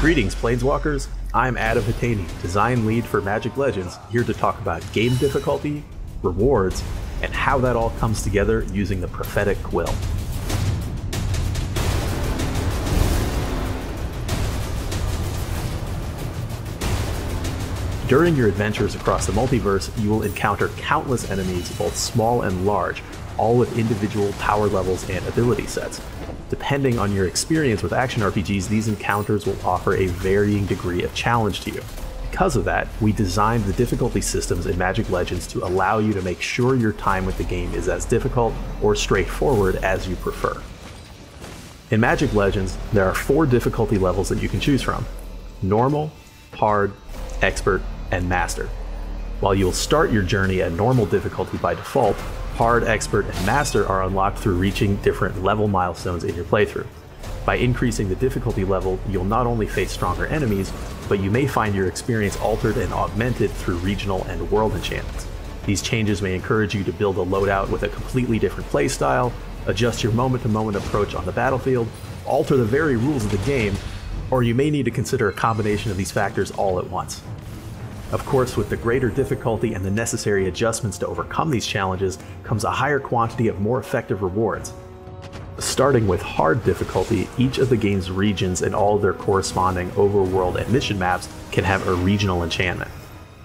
Greetings, Planeswalkers! I'm Adam Hatani, design lead for Magic Legends, here to talk about game difficulty, rewards, and how that all comes together using the Prophetic Quill. During your adventures across the multiverse, you will encounter countless enemies, both small and large, all with individual power levels and ability sets. Depending on your experience with action RPGs, these encounters will offer a varying degree of challenge to you. Because of that, we designed the difficulty systems in Magic Legends to allow you to make sure your time with the game is as difficult or straightforward as you prefer. In Magic Legends, there are 4 difficulty levels that you can choose from: Normal, Hard, Expert, and Master. While you'll start your journey at normal difficulty by default, Hard, Expert, and Master are unlocked through reaching different level milestones in your playthrough. By increasing the difficulty level, you'll not only face stronger enemies, but you may find your experience altered and augmented through regional and world enchantments. These changes may encourage you to build a loadout with a completely different playstyle, adjust your moment-to-moment approach on the battlefield, alter the very rules of the game, or you may need to consider a combination of these factors all at once. Of course, with the greater difficulty and the necessary adjustments to overcome these challenges comes a higher quantity of more effective rewards. Starting with Hard difficulty, each of the game's regions and all of their corresponding overworld and mission maps can have a regional enchantment.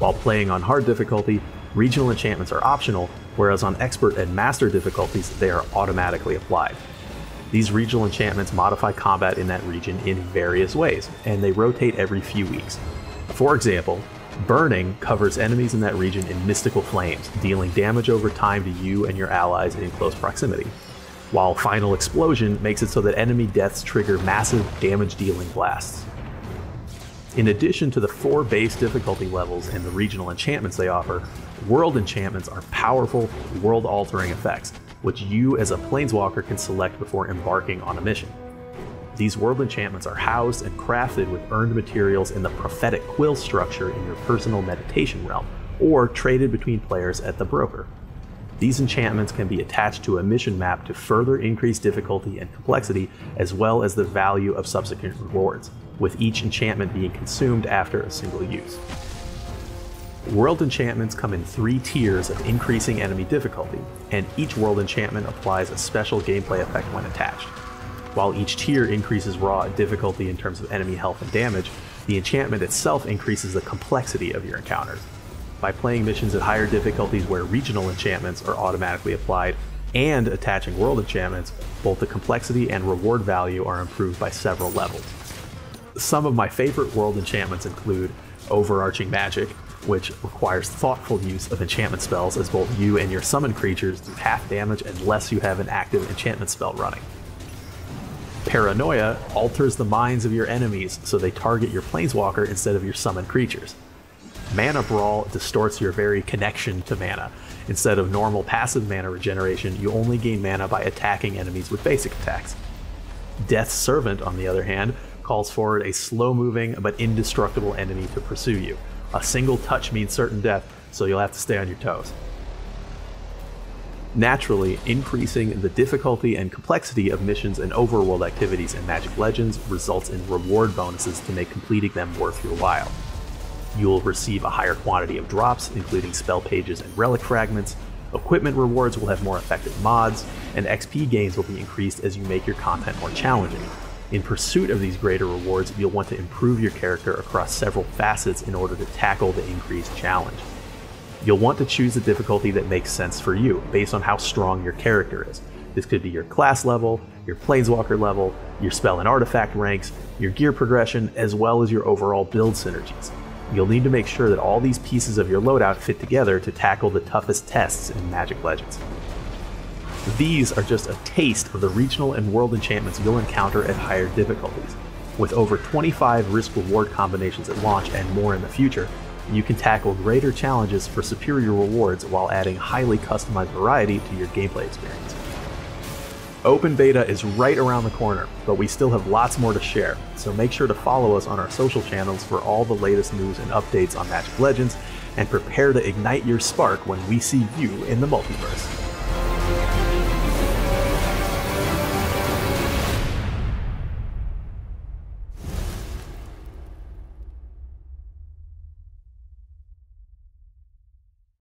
While playing on Hard difficulty, regional enchantments are optional, whereas on Expert and Master difficulties, they are automatically applied. These regional enchantments modify combat in that region in various ways, and they rotate every few weeks. For example, Burning covers enemies in that region in mystical flames, dealing damage over time to you and your allies in close proximity, while Final Explosion makes it so that enemy deaths trigger massive damage-dealing blasts. In addition to the 4 base difficulty levels and the regional enchantments they offer, world enchantments are powerful, world-altering effects, which you as a Planeswalker can select before embarking on a mission. These world enchantments are housed and crafted with earned materials in the Prophetic Quill structure in your personal meditation realm, or traded between players at the broker. These enchantments can be attached to a mission map to further increase difficulty and complexity, as well as the value of subsequent rewards, with each enchantment being consumed after a single use. World enchantments come in 3 tiers of increasing enemy difficulty, and each world enchantment applies a special gameplay effect when attached. While each tier increases raw difficulty in terms of enemy health and damage, the enchantment itself increases the complexity of your encounters. By playing missions at higher difficulties where regional enchantments are automatically applied, and attaching world enchantments, both the complexity and reward value are improved by several levels. Some of my favorite world enchantments include Overarching Magic, which requires thoughtful use of enchantment spells, as both you and your summoned creatures do half damage unless you have an active enchantment spell running. Paranoia alters the minds of your enemies so they target your Planeswalker instead of your summoned creatures. Mana Brawl distorts your very connection to mana. Instead of normal passive mana regeneration, you only gain mana by attacking enemies with basic attacks. Death's Servant, on the other hand, calls forward a slow-moving but indestructible enemy to pursue you. A single touch means certain death, so you'll have to stay on your toes. Naturally, increasing the difficulty and complexity of missions and overworld activities in Magic Legends results in reward bonuses to make completing them worth your while. You'll receive a higher quantity of drops, including spell pages and relic fragments, equipment rewards will have more effective mods, and XP gains will be increased as you make your content more challenging. In pursuit of these greater rewards, you'll want to improve your character across several facets in order to tackle the increased challenge. You'll want to choose a difficulty that makes sense for you, based on how strong your character is. This could be your class level, your Planeswalker level, your spell and artifact ranks, your gear progression, as well as your overall build synergies. You'll need to make sure that all these pieces of your loadout fit together to tackle the toughest tests in Magic Legends. These are just a taste of the regional and world enchantments you'll encounter at higher difficulties. With over 25 risk-reward combinations at launch and more in the future, you can tackle greater challenges for superior rewards while adding highly customized variety to your gameplay experience. Open beta is right around the corner, but we still have lots more to share, so make sure to follow us on our social channels for all the latest news and updates on Magic Legends, and prepare to ignite your spark when we see you in the multiverse.